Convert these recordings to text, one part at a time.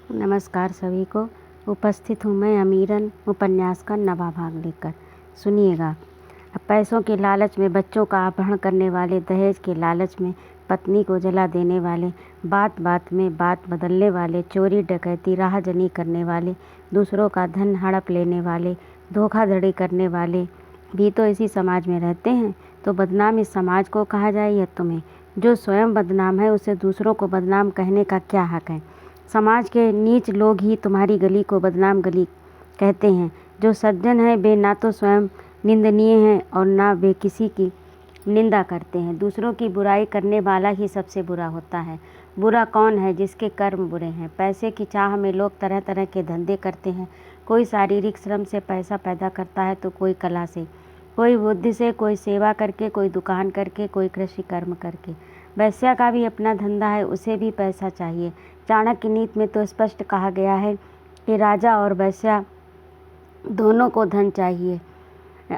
नमस्कार सभी को। उपस्थित हूँ मैं अमीरन उपन्यास का नवा भाग लेकर। सुनिएगा। अब पैसों के लालच में बच्चों का अपहरण करने वाले, दहेज के लालच में पत्नी को जला देने वाले, बात बात में बात बदलने वाले, चोरी डकैती राहजनी करने वाले, दूसरों का धन हड़प लेने वाले, धोखाधड़ी करने वाले भी तो इसी समाज में रहते हैं। तो बदनाम इस समाज को कहा जाए या तुम्हें? जो स्वयं बदनाम है उसे दूसरों को बदनाम कहने का क्या हक है? समाज के नीच लोग ही तुम्हारी गली को बदनाम गली कहते हैं। जो सज्जन है वे ना तो स्वयं निंदनीय हैं और ना वे किसी की निंदा करते हैं। दूसरों की बुराई करने वाला ही सबसे बुरा होता है। बुरा कौन है? जिसके कर्म बुरे हैं। पैसे की चाह में लोग तरह तरह के धंधे करते हैं। कोई शारीरिक श्रम से पैसा पैदा करता है तो कोई कला से, कोई बुद्धि से, कोई सेवा करके, कोई दुकान करके, कोई कृषि कर्म करके। वैश्या का भी अपना धंधा है, उसे भी पैसा चाहिए। चाणक्य नीति में तो स्पष्ट कहा गया है कि राजा और वैश्या दोनों को धन चाहिए।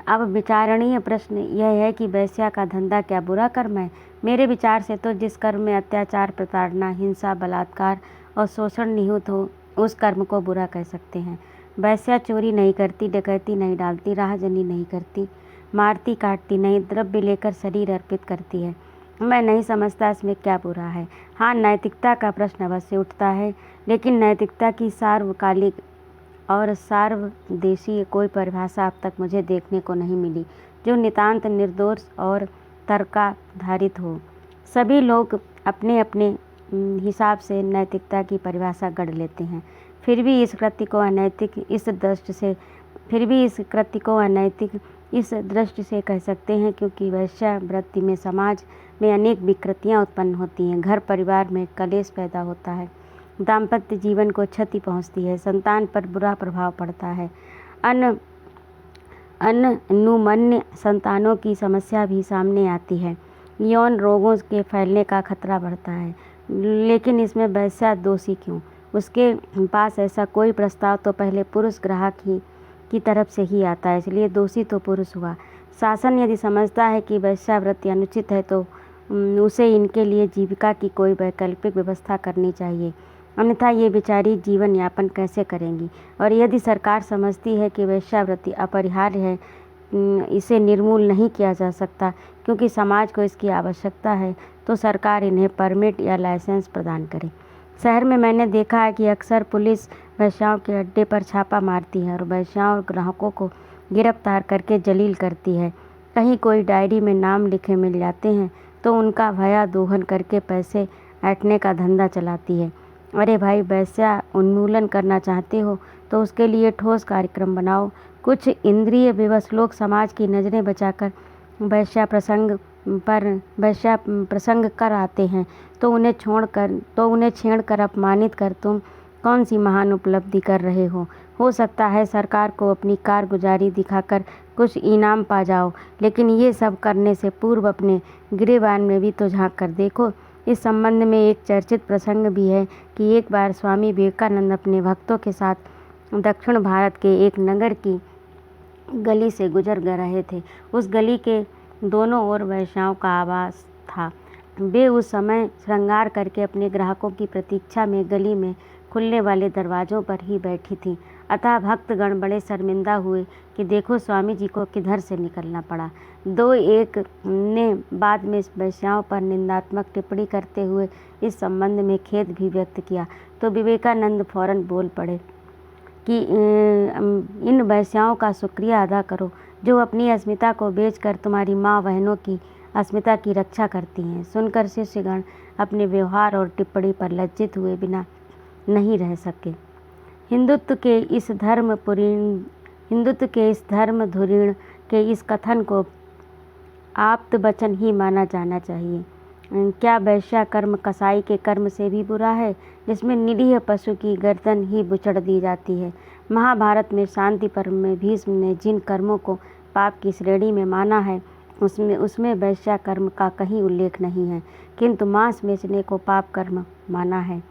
अब विचारणीय प्रश्न यह है कि वैश्या का धंधा क्या बुरा कर्म है? मेरे विचार से तो जिस कर्म में अत्याचार, प्रताड़ना, हिंसा, बलात्कार और शोषण निहित हो उस कर्म को बुरा कह सकते हैं। वैश्या चोरी नहीं करती, डकैती नहीं डालती, राहजनी नहीं करती, मारती काटती नहीं, द्रव्य लेकर शरीर अर्पित करती है। मैं नहीं समझता इसमें क्या बुरा है। हाँ, नैतिकता का प्रश्न अवश्य उठता है, लेकिन नैतिकता की सार्वकालिक और सार्वदेशीय कोई परिभाषा अब तक मुझे देखने को नहीं मिली जो नितांत निर्दोष और तर्काधारित हो। सभी लोग अपने अपने हिसाब से नैतिकता की परिभाषा गढ़ लेते हैं। फिर भी इस कृत्य को अनैतिक इस दृष्टि से कह सकते हैं क्योंकि वैश्यावृत्ति में समाज में अनेक विकृतियाँ उत्पन्न होती हैं। घर परिवार में कलेश पैदा होता है, दाम्पत्य जीवन को क्षति पहुंचती है, संतान पर बुरा प्रभाव पड़ता है, अनुमन्य संतानों की समस्या भी सामने आती है, यौन रोगों के फैलने का खतरा बढ़ता है। लेकिन इसमें वैश्या दोषी क्यों? उसके पास ऐसा कोई प्रस्ताव तो पहले पुरुष ग्राहक की तरफ से ही आता है, इसलिए दोषी तो पुरुष हुआ। शासन यदि समझता है कि वैश्यावृत्ति अनुचित है तो उसे इनके लिए जीविका की कोई वैकल्पिक व्यवस्था करनी चाहिए, अन्यथा ये बेचारी जीवन यापन कैसे करेंगी? और यदि सरकार समझती है कि वैश्यावृत्ति अपरिहार्य है, इसे निर्मूल नहीं किया जा सकता क्योंकि समाज को इसकी आवश्यकता है, तो सरकार इन्हें परमिट या लाइसेंस प्रदान करे। शहर में मैंने देखा है कि अक्सर पुलिस वैश्याओं के अड्डे पर छापा मारती है और वैश्याओं और ग्राहकों को गिरफ्तार करके जलील करती है। कहीं कोई डायरी में नाम लिखे मिल जाते हैं तो उनका भया दोहन करके पैसे ऐंठने का धंधा चलाती है। अरे भाई, वैश्या उन्मूलन करना चाहते हो तो उसके लिए ठोस कार्यक्रम बनाओ। कुछ इंद्रिय विवश लोग समाज की नज़रें बचाकर वैश्या प्रसंग कर आते हैं तो उन्हें छेड़कर अपमानित कर तुम कौन सी महान उपलब्धि कर रहे हो? सकता है सरकार को अपनी कारगुजारी दिखाकर कुछ इनाम पा जाओ, लेकिन ये सब करने से पूर्व अपने गिरेबान में भी तो झांक कर देखो। इस संबंध में एक चर्चित प्रसंग भी है कि एक बार स्वामी विवेकानंद अपने भक्तों के साथ दक्षिण भारत के एक नगर की गली से गुजर रहे थे। उस गली के दोनों ओर वैश्याओं का आवास था। वे उस समय श्रृंगार करके अपने ग्राहकों की प्रतीक्षा में गली में खुलने वाले दरवाज़ों पर ही बैठी थीं। अतः भक्तगण बड़े शर्मिंदा हुए कि देखो स्वामी जी को किधर से निकलना पड़ा। दो एक ने बाद में इस वैश्याओं पर निंदात्मक टिप्पणी करते हुए इस संबंध में खेद भी व्यक्त किया तो विवेकानंद फौरन बोल पड़े कि इन वैश्याओं का शुक्रिया अदा करो जो अपनी अस्मिता को बेचकर तुम्हारी माँ बहनों की अस्मिता की रक्षा करती हैं। सुनकर शिष्यगण अपने व्यवहार और टिप्पणी पर लज्जित हुए बिना नहीं रह सके। हिंदुत्व के इस धर्म धुरीण के इस कथन को आप्त वचन ही माना जाना चाहिए। क्या वैश्या कर्म कसाई के कर्म से भी बुरा है, जिसमें निरीह पशु की गर्दन ही बुचड़ दी जाती है? महाभारत में शांति पर्व में भीष्म ने जिन कर्मों को पाप की श्रेणी में माना है उसमें वैश्या कर्म का कहीं उल्लेख नहीं है, किंतु मांस बेचने को पाप कर्म माना है।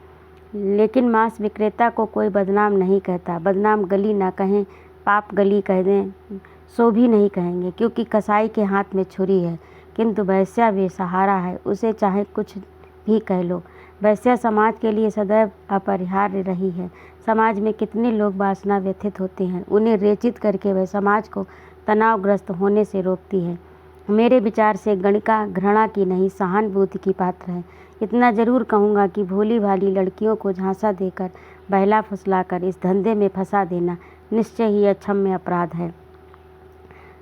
लेकिन मांस विक्रेता को कोई बदनाम नहीं कहता। बदनाम गली ना कहें, पाप गली कह दें सो भी नहीं कहेंगे, क्योंकि कसाई के हाथ में छुरी है, किंतु वैश्या बेसहारा है, उसे चाहे कुछ भी कह लो। वैश्या समाज के लिए सदैव अपरिहार्य रही है। समाज में कितने लोग वासना व्यथित होते हैं, उन्हें रेचित करके वह समाज को तनावग्रस्त होने से रोकती है। मेरे विचार से गणिका घृणा की नहीं, सहानुभूति की पात्र है। इतना जरूर कहूँगा कि भोली भाली लड़कियों को झांसा देकर, बहला फुसलाकर इस धंधे में फंसा देना निश्चय ही अक्षम्य अपराध है।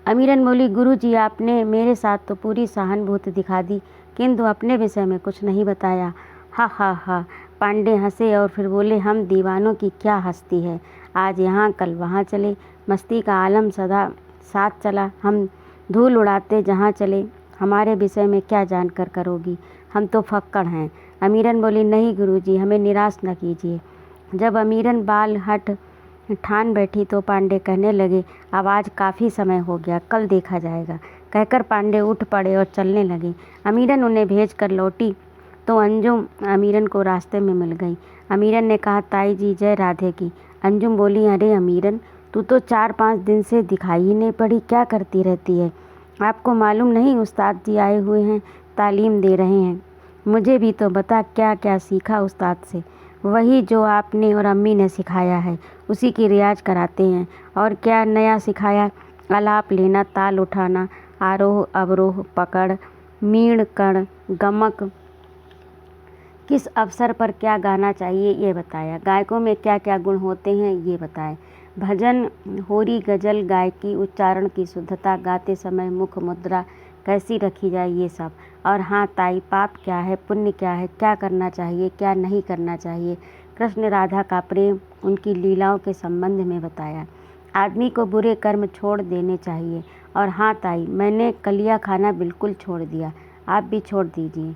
अमीरन बोली, गुरुजी, आपने मेरे साथ तो पूरी सहानुभूति दिखा दी, किंतु अपने विषय में कुछ नहीं बताया। हा हा हा। पांडे हंसे और फिर बोले, हम दीवानों की क्या हस्ती है, आज यहाँ कल वहाँ चले, मस्ती का आलम सदा साथ चला, हम धूल उड़ाते जहाँ चले, हमारे विषय में क्या जानकर करोगी, हम तो फक्कड़ हैं। अमीरन बोली, नहीं गुरुजी, हमें निराश न कीजिए। जब अमीरन बाल हट ठान बैठी तो पांडे कहने लगे, अब आज काफ़ी समय हो गया, कल देखा जाएगा। कहकर पांडे उठ पड़े और चलने लगे। अमीरन उन्हें भेज कर लौटी तो अंजुम अमीरन को रास्ते में मिल गई। अमीरन ने कहा, ताई जी जय राधे की। अंजुम बोली, अरे अमीरन, तू तो 4-5 दिन से दिखाई ही नहीं पड़ी, क्या करती रहती है? आपको मालूम नहीं उस्ताद जी आए हुए हैं, तालीम दे रहे हैं। मुझे भी तो बता, क्या क्या सीखा उस्ताद से? वही जो आपने और अम्मी ने सिखाया है, उसी की रियाज कराते हैं। और क्या नया सिखाया? आलाप लेना, ताल उठाना, आरोह अवरोह, पकड़, मीण कण, गमक, किस अवसर पर क्या गाना चाहिए ये बताया। गायकों में क्या क्या गुण होते हैं ये बताए। भजन, होरी, गजल, गायकी, उच्चारण की शुद्धता, गाते समय मुख मुद्रा कैसी रखी जाए, ये सब। और हाँ ताई, पाप क्या है, पुण्य क्या है, क्या करना चाहिए, क्या नहीं करना चाहिए। कृष्ण राधा का प्रेम, उनकी लीलाओं के संबंध में बताया। आदमी को बुरे कर्म छोड़ देने चाहिए। और हाँ ताई, मैंने कलिया खाना बिल्कुल छोड़ दिया, आप भी छोड़ दीजिए।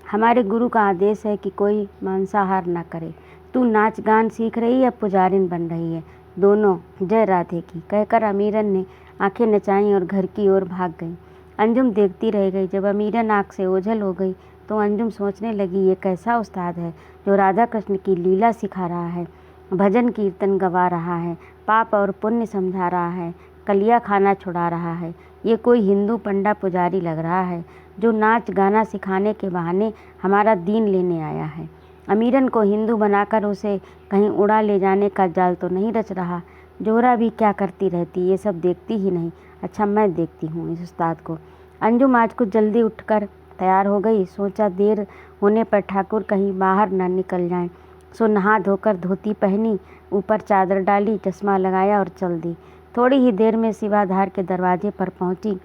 हमारे गुरु का आदेश है कि कोई मांसाहार ना करे। तू नाच गान सीख रही है, पुजारिन बन रही है, दोनों। जय राधे की। कहकर अमीरन ने आंखें नचाईं और घर की ओर भाग गई। अंजुम देखती रह गई। जब अमीरन आँख से ओझल हो गई तो अंजुम सोचने लगी, ये कैसा उस्ताद है जो राधा कृष्ण की लीला सिखा रहा है, भजन कीर्तन गवा रहा है, पाप और पुण्य समझा रहा है, कलिया खाना छुड़ा रहा है। ये कोई हिंदू पंडा पुजारी लग रहा है जो नाच गाना सिखाने के बहाने हमारा दीन लेने आया है। अमीरन को हिंदू बनाकर उसे कहीं उड़ा ले जाने का जाल तो नहीं रच रहा। जोहरा भी क्या करती रहती, ये सब देखती ही नहीं। अच्छा, मैं देखती हूँ इस उस्ताद को। अंजुम आज कुछ जल्दी उठकर तैयार हो गई। सोचा देर होने पर ठाकुर कहीं बाहर न निकल जाएं। सो नहा धोकर धोती पहनी, ऊपर चादर डाली, चश्मा लगाया और चल दी। थोड़ी ही देर में शिवाधार के दरवाजे पर पहुंची।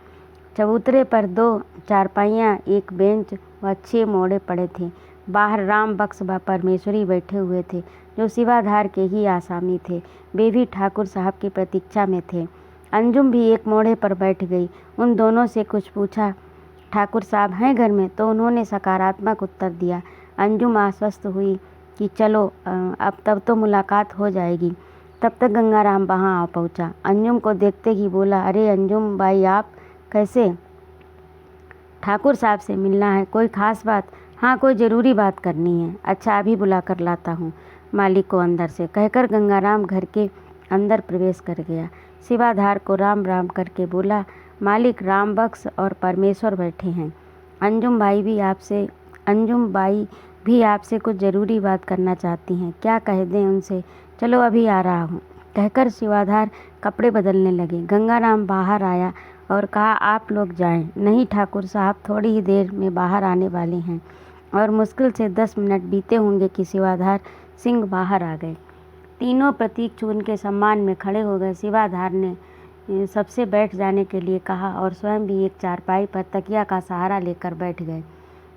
चबूतरे पर 2 चारपाइयाँ, एक बेंच व 6 मोड़े पड़े थे। बाहर राम बक्स व परमेश्वरी बैठे हुए थे, जो शिवाधार के ही आसामी थे। वे भी ठाकुर साहब की प्रतीक्षा में थे। अंजुम भी एक मोड़े पर बैठ गई। उन दोनों से कुछ पूछा, ठाकुर साहब हैं घर में? तो उन्होंने सकारात्मक उत्तर दिया। अंजुम आश्वस्त हुई कि चलो अब तब तो मुलाकात हो जाएगी। तब तक गंगाराम वहाँ आ पहुँचा। अंजुम को देखते ही बोला, अरे अंजुम बाई, आप कैसे? ठाकुर साहब से मिलना है, कोई ख़ास बात? हाँ, कोई ज़रूरी बात करनी है। अच्छा, अभी बुला कर लाता हूँ मालिक को अंदर से, कहकर गंगाराम घर के अंदर प्रवेश कर गया। शिवाधार को राम राम करके बोला, मालिक, राम बक्स और परमेश्वर बैठे हैं। अंजुम बाई भी आपसे कुछ ज़रूरी बात करना चाहती हैं। क्या कह दें उनसे? चलो अभी आ रहा हूँ, कहकर शिवाधार कपड़े बदलने लगे। गंगाराम बाहर आया और कहा, आप लोग जाएं। नहीं ठाकुर साहब, थोड़ी ही देर में बाहर आने वाले हैं। और मुश्किल से 10 मिनट बीते होंगे कि शिवाधार सिंह बाहर आ गए। तीनों प्रतीक उनके सम्मान में खड़े हो गए। शिवाधार ने सबसे बैठ जाने के लिए कहा और स्वयं भी एक चारपाई पर तकिया का सहारा लेकर बैठ गए।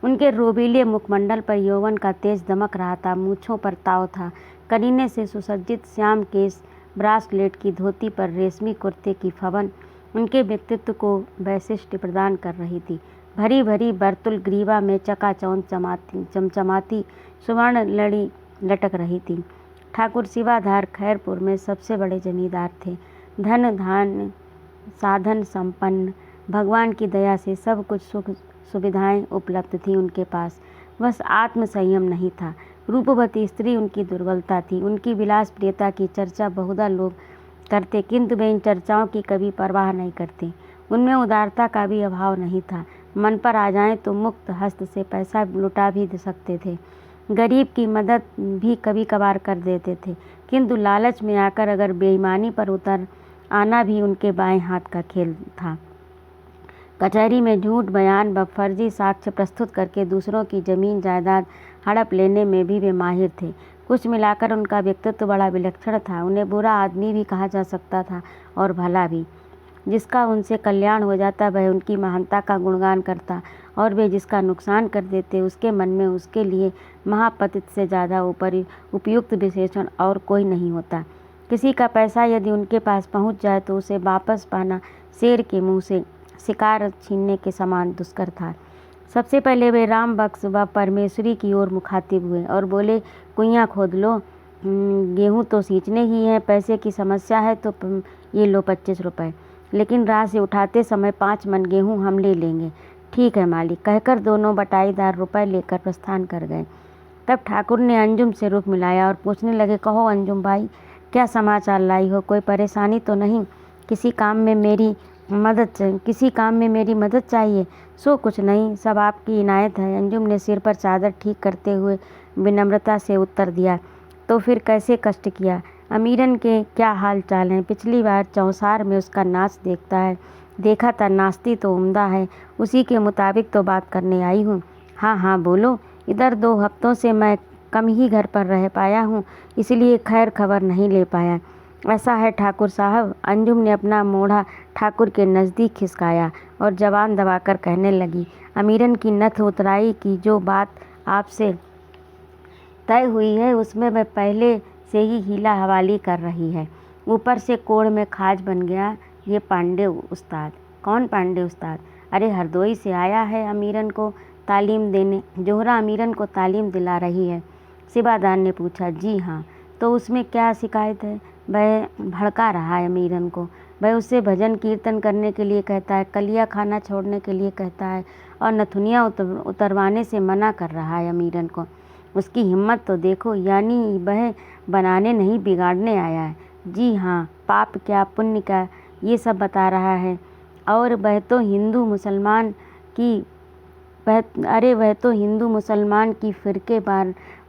उनके रोबीले मुखमंडल पर यौवन का तेज दमक रहा था। मूँछों पर ताव था। करीने से सुसज्जित श्याम केस, ब्रासलेट की धोती पर रेशमी कुर्ते की फबन उनके व्यक्तित्व को वैशिष्ट्य प्रदान कर रही थी। भरी भरी बर्तुल ग्रीवा में चकाचौंध चमचमाती सुवर्ण लड़ी लटक रही थी। ठाकुर शिवाधार खैरपुर में सबसे बड़े जमींदार थे। धन धान साधन संपन्न, भगवान की दया से सब कुछ सुख सुविधाएं उपलब्ध थी उनके पास। बस आत्म संयम नहीं था। रूपवती स्त्री उनकी दुर्बलता थी। उनकी विलास प्रियता की चर्चा बहुधा लोग करते, किंतु वे इन चर्चाओं की कभी परवाह नहीं करते। उनमें उदारता का भी अभाव नहीं था। मन पर आ जाएं तो मुक्त हस्त से पैसा लुटा भी दे सकते थे। गरीब की मदद भी कभी कभार कर देते थे, किंतु लालच में आकर अगर बेईमानी पर उतर आना भी उनके बाएं हाथ का खेल था। कचहरी में झूठ बयान व फर्जी साक्ष्य प्रस्तुत करके दूसरों की जमीन जायदाद हड़प लेने में भी वे माहिर थे। कुछ मिलाकर उनका व्यक्तित्व बड़ा विलक्षण था। उन्हें बुरा आदमी भी कहा जा सकता था और भला भी। जिसका उनसे कल्याण हो जाता वह उनकी महानता का गुणगान करता, और वे जिसका नुकसान कर देते उसके मन में उसके लिए महापतित से ज़्यादा उपयुक्त विशेषण और कोई नहीं होता। किसी का पैसा यदि उनके पास पहुंच जाए तो उसे वापस पाना शेर के मुंह से शिकार छीनने के समान दुष्कर था। सबसे पहले वे राम बख्श व परमेश्वरी की ओर मुखातिब हुए और बोले, कुइयाँ खोद लो, गेहूँ तो सींचने ही है, पैसे की समस्या है तो ये लो 25 रुपये, लेकिन राह से उठाते समय 5 मन गेहूँ हम ले लेंगे। ठीक है मालिक, कहकर दोनों बटाईदार रुपए लेकर प्रस्थान कर गए। तब ठाकुर ने अंजुम से रुख मिलाया और पूछने लगे, कहो अंजुम भाई, क्या समाचार लाई हो? कोई परेशानी तो नहीं? किसी काम में मेरी मदद चाहिए? सो कुछ नहीं, सब आपकी इनायत है। अंजुम ने सिर पर चादर ठीक करते हुए विनम्रता से उत्तर दिया। तो फिर कैसे कष्ट किया? अमीरन के क्या हाल चाल हैं? पिछली बार चौसार में उसका नाच देखा था, नाचती तो उम्दा है, उसी के मुताबिक तो बात करने आई हूँ। हाँ हाँ बोलो। इधर 2 हफ्तों से मैं कम ही घर पर रह पाया हूँ, इसलिए खैर खबर नहीं ले पाया। ऐसा है ठाकुर साहब। अंजुम ने अपना मोढ़ा ठाकुर के नज़दीक खिसकाया और जबान दबाकर कहने लगी, अमीरन की नथ उतराई की जो बात आपसे तय हुई है उसमें वह पहले से ही हीला हवाली कर रही है। ऊपर से कोढ़ में खाज बन गया ये पांडे उस्ताद। कौन पांडे उस्ताद? अरे हरदोई से आया है अमीरन को तालीम देने। जोहरा अमीरन को तालीम दिला रही है? सिबादार ने पूछा। जी हाँ। तो उसमें क्या शिकायत है? वह भड़का रहा है अमीरन को। वह उससे भजन कीर्तन करने के लिए कहता है, कलिया खाना छोड़ने के लिए कहता है और नथुनिया उतरवाने से मना कर रहा है अमीरन को। उसकी हिम्मत तो देखो, यानी वह बनाने नहीं बिगाड़ने आया है। जी हाँ, पाप क्या पुण्य क्या ये सब बता रहा है। और वह तो हिंदू मुसलमान की फिरके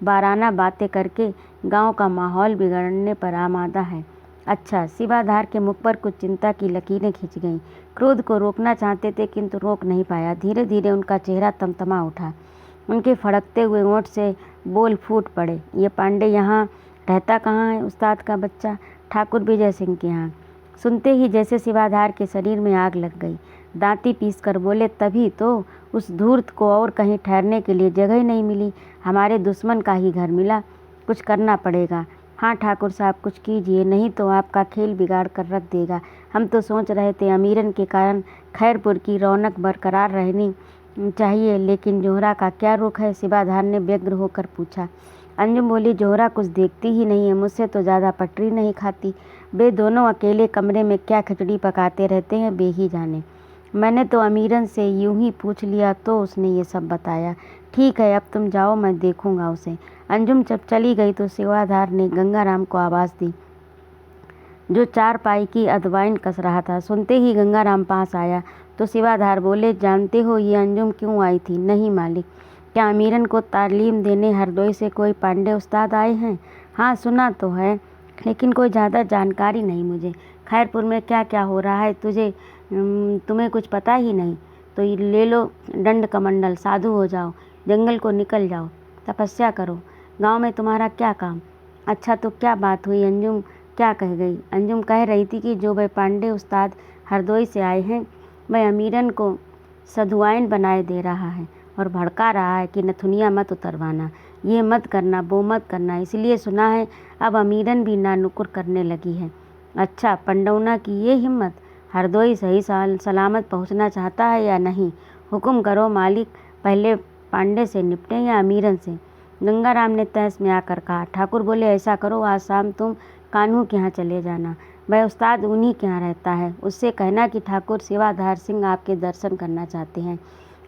बाराना बातें करके गांव का माहौल बिगड़ने पर आमादा है। अच्छा। सिबाधार के मुख पर कुछ चिंता की लकीरें खिंच गईं। क्रोध को रोकना चाहते थे किंतु रोक नहीं पाया। धीरे धीरे उनका चेहरा तमतमा उठा। उनके फड़कते हुए ओंठ से बोल फूट पड़े। ये पांडे यहाँ रहता कहाँ है? उस्ताद का बच्चा ठाकुर विजय सिंह के यहाँ। सुनते ही जैसे सिवाधार के शरीर में आग लग गई। दांती पीस कर बोले, तभी तो उस धूर्त को और कहीं ठहरने के लिए जगह ही नहीं मिली, हमारे दुश्मन का ही घर मिला। कुछ करना पड़ेगा। हाँ ठाकुर साहब, कुछ कीजिए, नहीं तो आपका खेल बिगाड़ कर रख देगा। हम तो सोच रहे थे अमीरन के कारण खैरपुर की रौनक बरकरार रहनी चाहिए, लेकिन जोहरा का क्या रुख है? सिबाधार ने व्यग्र होकर पूछा। अंजुम बोली, जोहरा कुछ देखती ही नहीं है, मुझसे तो ज़्यादा पटरी नहीं खाती। वे दोनों अकेले कमरे में क्या खिचड़ी पकाते रहते हैं वे ही जाने। मैंने तो अमीरन से यूं ही पूछ लिया तो उसने ये सब बताया। ठीक है, अब तुम जाओ, मैं देखूंगा उसे। अंजुम जब चली गई तो सिवाधार ने गंगाराम को आवाज़ दी, जो 4 पाई की अदवाइन कस रहा था। सुनते ही गंगाराम पास आया तो सिवाधार बोले, जानते हो ये अंजुम क्यों आई थी? नहीं मालिक। क्या अमीरन को तालीम देने हरदोई से कोई पांडे उस्ताद आए हैं? हाँ सुना तो है, लेकिन कोई ज़्यादा जानकारी नहीं मुझे। खैरपुर में क्या क्या हो रहा है तुम्हें कुछ पता ही नहीं? तो ये ले लो दंड कमंडल, साधु हो जाओ, जंगल को निकल जाओ, तपस्या करो। गांव में तुम्हारा क्या काम? अच्छा तो क्या बात हुई? अंजुम क्या कह गई? अंजुम कह रही थी कि जो वह पांडे उस्ताद हरदोई से आए हैं वह अमीरन को सधुआइन बनाए दे रहा है और भड़का रहा है कि नथुनिया मत उतरवाना, ये मत करना, वो मत करना। इसलिए सुना है अब अमीरन भी नानुकुर करने लगी है। अच्छा, पंडौना की ये हिम्मत! हरदोई सही सलामत पहुंचना चाहता है या नहीं? हुक्म करो मालिक, पहले पांडे से निपटें या अमीरन से? गंगाराम ने तहस में आकर कहा। ठाकुर बोले, ऐसा करो, आज शाम तुम कान्हू के यहाँ चले जाना, वह उस्ताद उन्हीं के यहाँ रहता है। उससे कहना कि ठाकुर सिवाधार सिंह आपके दर्शन करना चाहते हैं।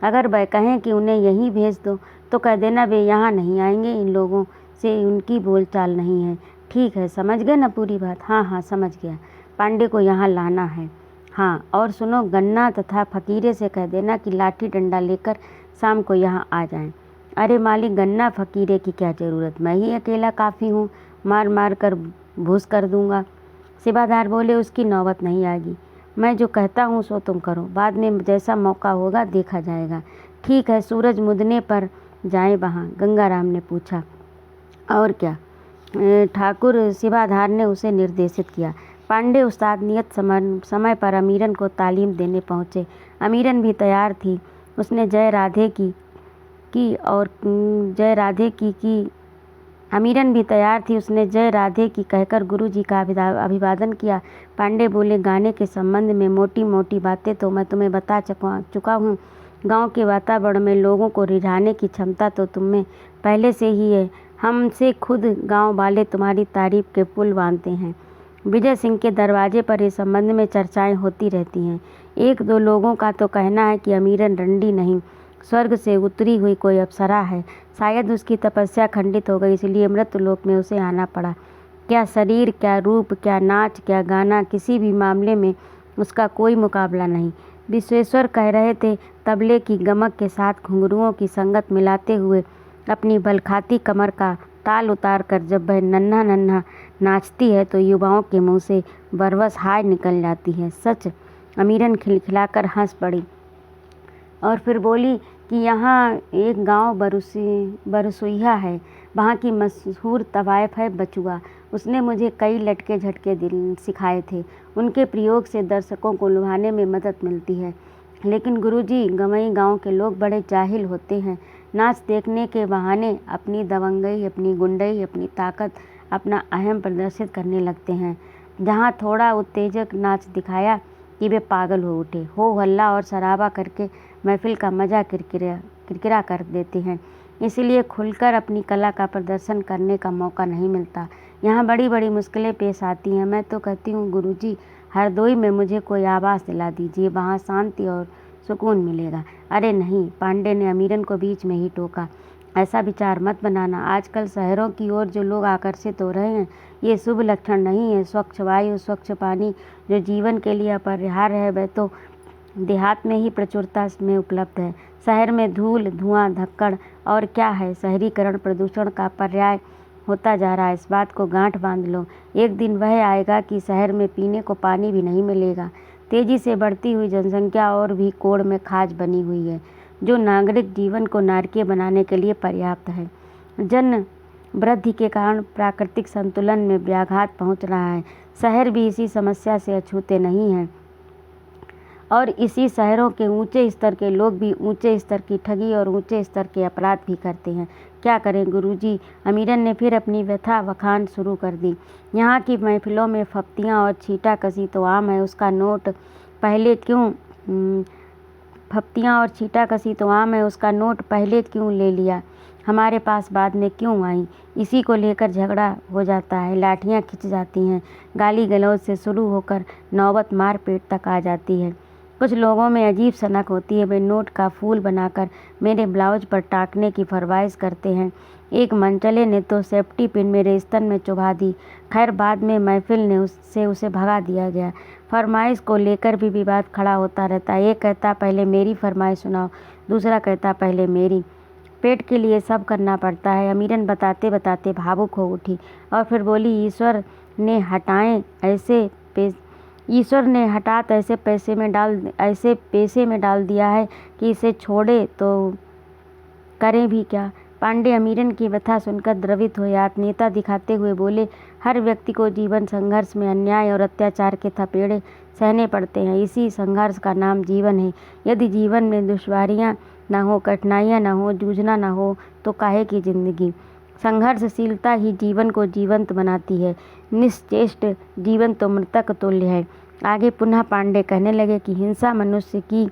अगर वह कहें कि उन्हें यहीं भेज दो तो कह देना वे यहाँ नहीं आएंगे, इन लोगों से उनकी बोलचाल नहीं है। ठीक है, समझ गए ना पूरी बात? हाँ हाँ समझ गया। पांडे को यहाँ लाना है। हाँ, और सुनो, गन्ना तथा फकीरे से कह देना कि लाठी डंडा लेकर शाम को यहाँ आ जाएं। अरे मालिक, गन्ना फकीरे की क्या ज़रूरत, मैं ही अकेला काफ़ी हूँ, मार मार कर भूस कर दूंगा। सेवादार बोले, उसकी नौबत नहीं आएगी, मैं जो कहता हूँ सो तुम करो, बाद में जैसा मौका होगा देखा जाएगा। ठीक है, सूरज मुदने पर जाएं वहाँ, गंगाराम ने पूछा। और क्या? ठाकुर सेवादार ने उसे निर्देशित किया। पांडे उस्ताद नियत समय पर अमीरन को तालीम देने पहुँचे। अमीरन भी तैयार थी। उसने जय राधे की और जय राधे की अमीरन भी तैयार थी। उसने जय राधे की कहकर गुरुजी का अभिवादन किया। पांडे बोले, गाने के संबंध में मोटी मोटी बातें तो मैं तुम्हें बता चुका हूँ। गांव के वातावरण में लोगों को रिझाने की क्षमता तो तुम्हें पहले से ही है। हमसे खुद गांव वाले तुम्हारी तारीफ के पुल बांधते हैं। विजय सिंह के दरवाजे पर इस संबंध में चर्चाएं होती रहती हैं। एक दो लोगों का तो कहना है कि अमीरन रंडी नहीं, स्वर्ग से उतरी हुई कोई अप्सरा है। शायद उसकी तपस्या खंडित हो गई, इसलिए मृत्युलोक में उसे आना पड़ा। क्या शरीर, क्या रूप, क्या नाच, क्या गाना, किसी भी मामले में उसका कोई मुकाबला नहीं। विश्वेश्वर कह रहे थे, तबले की गमक के साथ घुंघरुओं की संगत मिलाते हुए अपनी बलखाती कमर का ताल उतार कर जब वह नन्हा नन्हा नाचती है तो युवाओं के मुंह से बरबस हाय निकल जाती है। सच। अमीरन खिलखिलाकर हंस पड़ी और फिर बोली कि यहाँ एक गांव बरसुइया है, वहाँ की मशहूर तवायफ है बचुआ। उसने मुझे कई लटके झटके सिखाए थे। उनके प्रयोग से दर्शकों को लुभाने में मदद मिलती है। लेकिन गुरुजी, गंवई गांव के लोग बड़े जाहिल होते हैं। नाच देखने के बहाने अपनी दबंगई, अपनी गुंडई, अपनी ताकत, अपना अहम प्रदर्शित करने लगते हैं। जहाँ थोड़ा उत्तेजक नाच दिखाया कि वे पागल हो उठे, हो हल्ला और शराबा करके महफिल का मज़ा किरकिरा कर देते हैं। इसीलिए खुलकर अपनी कला का प्रदर्शन करने का मौका नहीं मिलता। यहाँ बड़ी बड़ी मुश्किलें पेश आती हैं। मैं तो कहती हूँ गुरुजी, हरदोई में मुझे कोई आवास दिला दीजिए, वहाँ शांति और सुकून मिलेगा। अरे नहीं, पांडे ने अमीरन को बीच में ही टोका, ऐसा विचार मत बनाना। आजकल शहरों की ओर जो लोग आकर्षित हो रहे हैं, ये शुभ लक्षण नहीं है। स्वच्छ वायु, स्वच्छ पानी जो जीवन के लिए अपरिहार्य है, वह तो देहात में ही प्रचुरता में उपलब्ध है। शहर में धूल, धुआं, धक्कड़ और क्या है। शहरीकरण प्रदूषण का पर्याय होता जा रहा है। इस बात को गांठ बांध लो। एक दिन वह आएगा कि शहर में पीने को पानी भी नहीं मिलेगा। तेजी से बढ़ती हुई जनसंख्या और भी कोड़ में खाज बनी हुई है, जो नागरिक जीवन को नारकीय बनाने के लिए पर्याप्त है। जन वृद्धि के कारण प्राकृतिक संतुलन में व्याघात पहुंच रहा है। शहर भी इसी समस्या से अछूते नहीं हैं और इसी शहरों के ऊंचे स्तर के लोग भी ऊंचे स्तर की ठगी और ऊंचे स्तर के अपराध भी करते हैं। क्या करें गुरुजी? अमीरन ने फिर अपनी व्यथा बखान शुरू कर दी। यहाँ की महफिलों में फप्तियाँ और छींटाकशी तो आम है, उसका नोट पहले क्यों फप्तियाँ और छींटाकशी तो आम है, उसका नोट पहले क्यों ले लिया? हमारे पास बाद में क्यों आई? इसी को लेकर झगड़ा हो जाता है, लाठियाँ खिंच जाती हैं, गाली गलौज से शुरू होकर नौबत मारपीट तक आ जाती है। कुछ लोगों में अजीब सनक होती है, वे नोट का फूल बनाकर मेरे ब्लाउज पर टाँकने की फरमाइश करते हैं। एक मनचले ने तो सेफ्टी पिन मेरे स्तन में चुभा दी। खैर, बाद में महफिल ने उसे भगा दिया गया। फरमाइश को लेकर भी विवाद खड़ा होता रहता है। एक कहता पहले मेरी फरमाइश सुनाओ, दूसरा कहता पहले मेरी। पेट के लिए सब करना पड़ता है। अमीरन बताते बताते भावुक हो उठी और फिर बोली, ईश्वर ने हठात ऐसे पेशे में डाल दिया है कि इसे छोड़े तो करें भी क्या? पांडे अमीरन की व्यथा सुनकर द्रवित हुए, आत्मीयता दिखाते हुए बोले, हर व्यक्ति को जीवन संघर्ष में अन्याय और अत्याचार के थपेड़े सहने पड़ते हैं। इसी संघर्ष का नाम जीवन है। यदि जीवन में दुश्वारियाँ ना हो, कठिनाइयाँ ना हो, जूझना ना हो तो काहे की जिंदगी? संघर्षशीलता ही जीवन को जीवंत बनाती है। निश्चेष्ट जीवन तो मृतक तुल्य है। आगे पुनः पांडे कहने लगे कि हिंसा मनुष्य की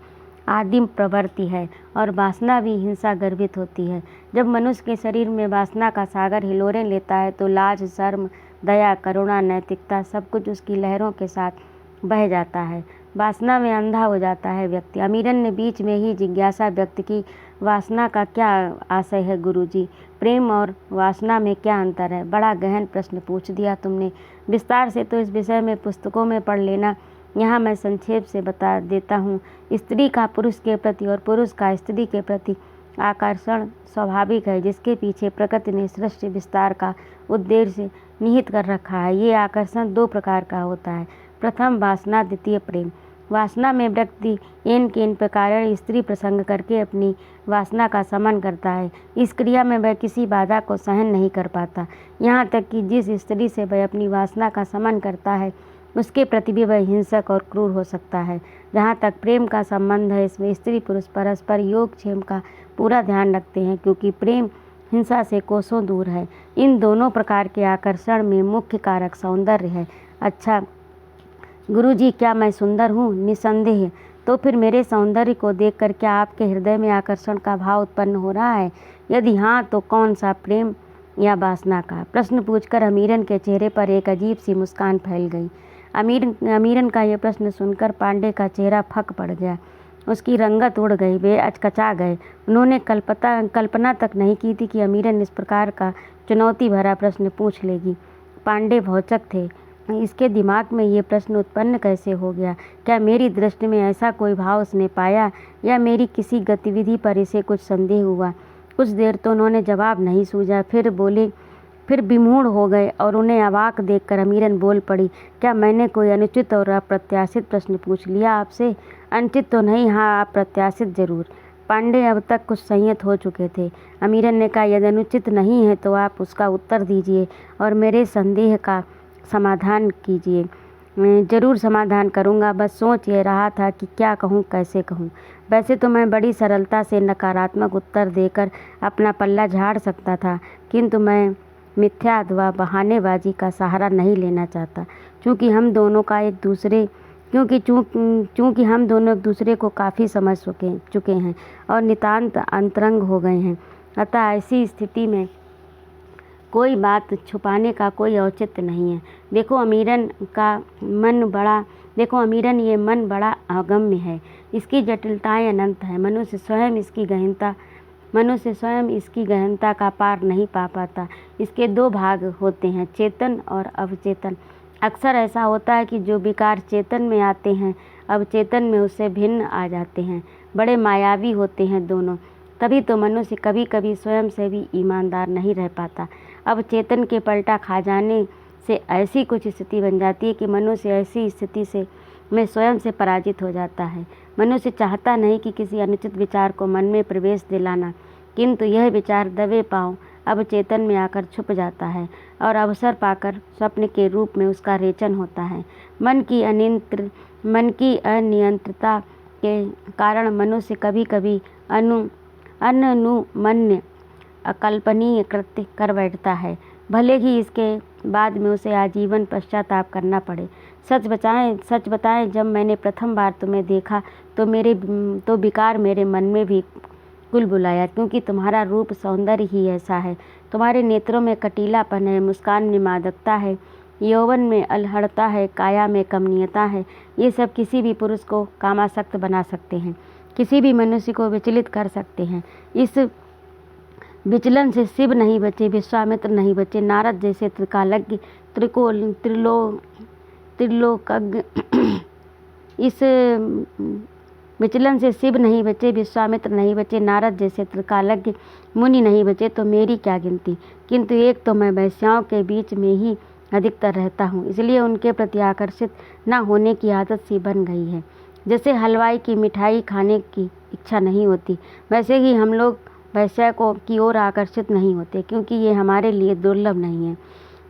आदिम प्रवृत्ति है और वासना भी हिंसा गर्भित होती है। जब मनुष्य के शरीर में वासना का सागर हिलोरें लेता है तो लाज, शर्म, दया, करुणा, नैतिकता सब कुछ उसकी लहरों के साथ बह जाता है। वासना में अंधा हो जाता है व्यक्ति। अमीरन ने बीच में ही जिज्ञासा व्यक्त की, वासना का क्या आशय है गुरुजी? प्रेम और वासना में क्या अंतर है? बड़ा गहन प्रश्न पूछ दिया तुमने। विस्तार से तो इस विषय में पुस्तकों में पढ़ लेना, यहाँ मैं संक्षेप से बता देता हूँ। स्त्री का पुरुष के प्रति और पुरुष का स्त्री के प्रति आकर्षण स्वाभाविक है, जिसके पीछे प्रकृति ने सृष्टि विस्तार का उद्देश्य निहित कर रखा है। ये आकर्षण दो प्रकार का होता है। प्रथम वासना, द्वितीय प्रेम। वासना में व्यक्ति इन के इन प्रकार स्त्री प्रसंग करके अपनी वासना का शमन करता है। इस क्रिया में वह किसी बाधा को सहन नहीं कर पाता, यहाँ तक कि जिस स्त्री से वह अपनी वासना का शमन करता है उसके प्रति भी वह हिंसक और क्रूर हो सकता है। जहाँ तक प्रेम का संबंध है, इसमें स्त्री पुरुष परस्पर योगक्षेम का पूरा ध्यान रखते हैं, क्योंकि प्रेम हिंसा से कोसों दूर है। इन दोनों प्रकार के आकर्षण में मुख्य कारक सौंदर्य है। अच्छा गुरुजी, क्या मैं सुंदर हूँ? निसंदेह। तो फिर मेरे सौंदर्य को देखकर क्या आपके हृदय में आकर्षण का भाव उत्पन्न हो रहा है? यदि हाँ, तो कौन सा, प्रेम या वासना का? प्रश्न पूछकर अमीरन के चेहरे पर एक अजीब सी मुस्कान फैल गई। अमीरन का यह प्रश्न सुनकर पांडे का चेहरा फक पड़ गया। उसकी रंगत उड़ गई, वे अचकचा गए। उन्होंने कल्पना तक नहीं की थी कि अमीरन इस प्रकार का चुनौती भरा प्रश्न पूछ लेगी। पांडे भौचक थे। इसके दिमाग में ये प्रश्न उत्पन्न कैसे हो गया? क्या मेरी दृष्टि में ऐसा कोई भाव उसने पाया, या मेरी किसी गतिविधि पर इसे कुछ संदेह हुआ? कुछ देर तो उन्होंने जवाब नहीं सूझा, फिर विमूढ़ हो गए और उन्हें अवाक देखकर अमीरन बोल पड़ी, क्या मैंने कोई अनुचित और अप्रत्याशित प्रश्न पूछ लिया आपसे? अनुचित तो नहीं, हाँ अप्रत्याशित जरूर। पांडे अब तक कुछ संयत हो चुके थे। अमीरन ने कहा, यदि अनुचित नहीं है तो आप उसका उत्तर दीजिए और मेरे संदेह का समाधान कीजिए। मैं ज़रूर समाधान करूंगा, बस सोच ये रहा था कि क्या कहूँ, कैसे कहूँ। वैसे तो मैं बड़ी सरलता से नकारात्मक उत्तर देकर अपना पल्ला झाड़ सकता था, किंतु मैं मिथ्या अथवा बहानेबाजी का सहारा नहीं लेना चाहता, क्योंकि हम दोनों एक दूसरे को काफ़ी समझ चुके हैं और नितांत अंतरंग हो गए हैं। अतः ऐसी स्थिति में कोई बात छुपाने का कोई औचित्य नहीं है। देखो अमीरन, ये मन बड़ा अगम्य है। इसकी जटिलताएं अनंत है। मनुष्य स्वयं इसकी गहनता का पार नहीं पा पाता। इसके दो भाग होते हैं, चेतन और अवचेतन। अक्सर ऐसा होता है कि जो विकार चेतन में आते हैं, अवचेतन में उससे भिन्न आ जाते हैं। बड़े मायावी होते हैं दोनों। तभी तो मनुष्य कभी कभी स्वयं से भी ईमानदार नहीं रह पाता। अब चेतन के पलटा खा जाने से ऐसी कुछ स्थिति बन जाती है कि मनुष्य ऐसी स्थिति में स्वयं से पराजित हो जाता है। मनुष्य चाहता नहीं कि किसी अनुचित विचार को मन में प्रवेश दिलाना, किंतु यह विचार दबे पांव अब चेतन में आकर छुप जाता है और अवसर पाकर स्वप्न के रूप में उसका रेचन होता है। मन की अनियंत्रितता के कारण मनुष्य कभी कभी अनुमन्य अकल्पनीय कृत्य कर बैठता है, भले ही इसके बाद में उसे आजीवन पश्चाताप करना पड़े। सच बताएं, जब मैंने प्रथम बार तुम्हें देखा तो विकार मेरे मन में भी कुल बुलाया, क्योंकि तुम्हारा रूप सौंदर्य ही ऐसा है। तुम्हारे नेत्रों में कटीलापन है, मुस्कान में मादकता है, यौवन में अलहड़ता है, काया में कमनीयता है। ये सब किसी भी पुरुष को कामासक्त बना सकते हैं, किसी भी मनुष्य को विचलित कर सकते हैं। इस विचलन से शिव नहीं बचे, विश्वामित्र नहीं बचे, नारद जैसे त्रिकालज्ञ त्रिलोकज्ञ इस विचलन से शिव नहीं बचे, विश्वामित्र नहीं बचे, नारद जैसे त्रिकालज्ञ मुनि नहीं बचे, तो मेरी क्या गिनती। किंतु एक तो मैं वैश्याओं के बीच में ही अधिकतर रहता हूँ, इसलिए उनके प्रति आकर्षित न होने की आदत सी बन गई है। जैसे हलवाई की मिठाई खाने की इच्छा नहीं होती, वैसे ही हम लोग वैश्या की ओर आकर्षित नहीं होते, क्योंकि ये हमारे लिए दुर्लभ नहीं है।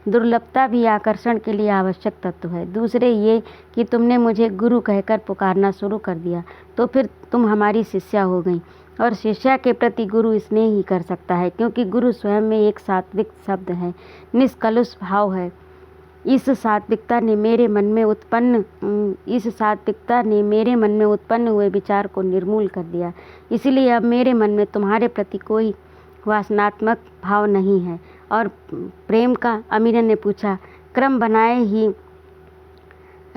दुर्लभता भी आकर्षण के लिए आवश्यक तत्व है। दूसरे ये कि तुमने मुझे गुरु कहकर पुकारना शुरू कर दिया, तो फिर तुम हमारी शिष्या हो गई, और शिष्या के प्रति गुरु स्नेह ही कर सकता है, क्योंकि गुरु स्वयं में एक सात्विक शब्द है, निष्कलुष भाव है। इस सात्विकता ने मेरे मन में उत्पन्न हुए विचार को निर्मूल कर दिया। इसलिए अब मेरे मन में तुम्हारे प्रति कोई वासनात्मक भाव नहीं है। और प्रेम का, अमीरन ने पूछा, क्रम बनाए ही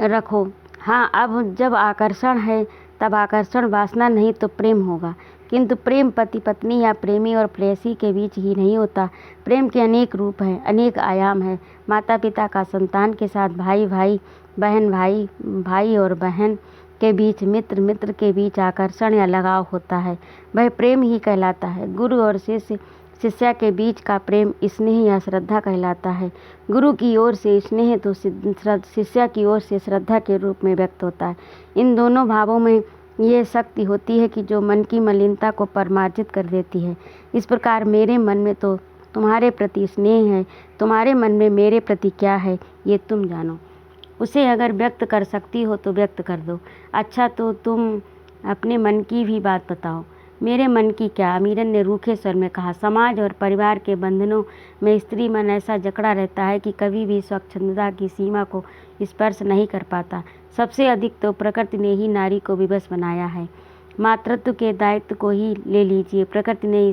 रखो। हाँ, अब जब आकर्षण है तब आकर्षण वासना नहीं तो प्रेम होगा, किंतु प्रेम पति पत्नी या प्रेमी और प्रेयसी के बीच ही नहीं होता। प्रेम के अनेक रूप हैं, अनेक आयाम हैं। माता पिता का संतान के साथ, भाई भाई, बहन भाई, भाई और बहन, के बीच मित्र, मित्र के बीच आकर्षण या लगाव होता है, वह प्रेम ही कहलाता है। गुरु और शिष्य, शिष्या के बीच का प्रेम स्नेह या श्रद्धा कहलाता है। गुरु की ओर से स्नेह तो शिष्या की ओर से श्रद्धा के रूप में व्यक्त होता है। इन दोनों भावों में ये शक्ति होती है कि जो मन की मलिनता को परमार्जित कर देती है। इस प्रकार मेरे मन में तो तुम्हारे प्रति स्नेह है, तुम्हारे मन में मेरे प्रति क्या है ये तुम जानो। उसे अगर व्यक्त कर सकती हो तो व्यक्त कर दो। अच्छा तो तुम अपने मन की भी बात बताओ। मेरे मन की क्या? अमीरन ने रूखे स्वर में कहा। समाज और परिवार के बंधनों में स्त्री मन ऐसा जकड़ा रहता है कि कभी भी स्वच्छंदता की सीमा को स्पर्श नहीं कर पाता। सबसे अधिक तो प्रकृति ने ही नारी को विवश बनाया है। मातृत्व के दायित्व को ही ले लीजिए, प्रकृति ने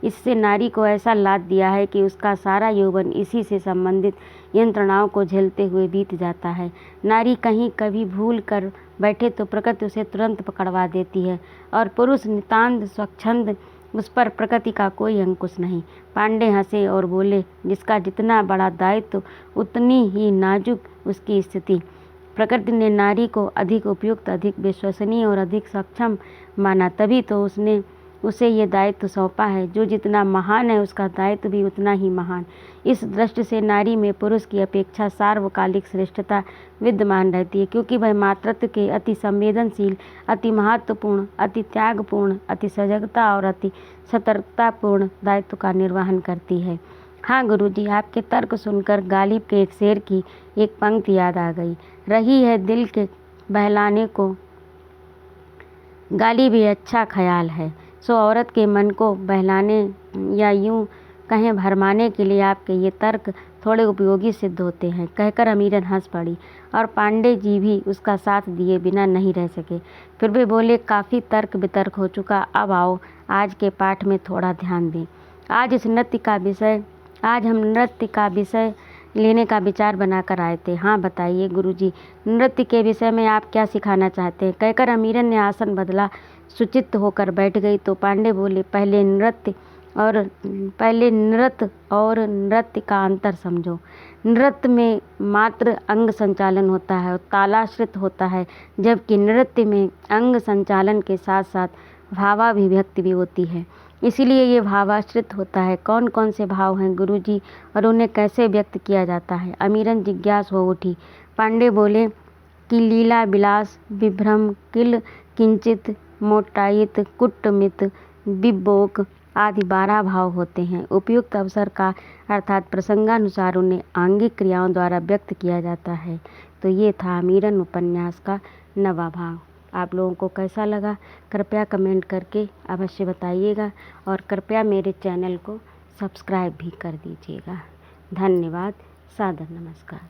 इससे नारी को ऐसा लाद दिया है कि उसका सारा यौवन इसी से संबंधित यंत्रणाओं को झेलते हुए बीत जाता है। नारी कहीं कभी भूल कर बैठे तो प्रकृति उसे तुरंत पकड़वा देती है, और पुरुष नितांत स्वच्छंद, उस पर प्रकृति का कोई अंकुश नहीं। पांडे हंसे और बोले, जिसका जितना बड़ा दायित्व उतनी ही नाजुक उसकी स्थिति। प्रकृति ने नारी को अधिक उपयुक्त, अधिक विश्वसनीय और अधिक सक्षम माना, तभी तो उसने उसे ये दायित्व सौंपा है। जो जितना महान है उसका दायित्व भी उतना ही महान। इस दृष्टि से नारी में पुरुष की अपेक्षा सार्वकालिक श्रेष्ठता विद्यमान रहती है, क्योंकि वह मातृत्व के अति संवेदनशील, अति महत्वपूर्ण, अति त्यागपूर्ण, अति सजगता और अति सतर्कतापूर्ण दायित्व का निर्वहन करती है। हाँ गुरुजी, आपके तर्क सुनकर गालिब के एक शेर की एक पंक्ति याद आ गई। रही है दिल के बहलाने को गाली भी अच्छा ख्याल है, सो औरत के मन को बहलाने या यूं कहें भरमाने के लिए आपके ये तर्क थोड़े उपयोगी सिद्ध होते हैं, कहकर अमीरन हंस पड़ी, और पांडे जी भी उसका साथ दिए बिना नहीं रह सके। फिर भी बोले, काफ़ी तर्क वितर्क हो चुका, अब आओ आज के पाठ में थोड़ा ध्यान दें। आज हम नृत्य का विषय लेने का विचार बनाकर आए थे। हाँ बताइए गुरुजी, नृत्य के विषय में आप क्या सिखाना चाहते हैं? कहकर अमीरन ने आसन बदला, सुचित्त होकर बैठ गई तो पांडे बोले, पहले नृत्य और नृत्य का अंतर समझो। नृत्य में मात्र अंग संचालन होता है और तालाश्रित होता है, जबकि नृत्य में अंग संचालन के साथ साथ भावाभिव्यक्ति भी होती है, इसीलिए ये भावाश्रित होता है। कौन कौन से भाव हैं गुरुजी, और उन्हें कैसे व्यक्त किया जाता है? अमीरन जिज्ञास हो उठी। पांडे बोले कि लीला, विलास, विभ्रम, किल, किंचित, मोटायित, कुट्टमित, विबोक आदि 12 भाव होते हैं। उपयुक्त अवसर का अर्थात प्रसंगानुसार उन्हें आंगिक क्रियाओं द्वारा व्यक्त किया जाता है। तो ये था अमीरन उपन्यास का 9वां भाग। आप लोगों को कैसा लगा कृपया कमेंट करके अवश्य बताइएगा, और कृपया मेरे चैनल को सब्सक्राइब भी कर दीजिएगा। धन्यवाद। सादर नमस्कार।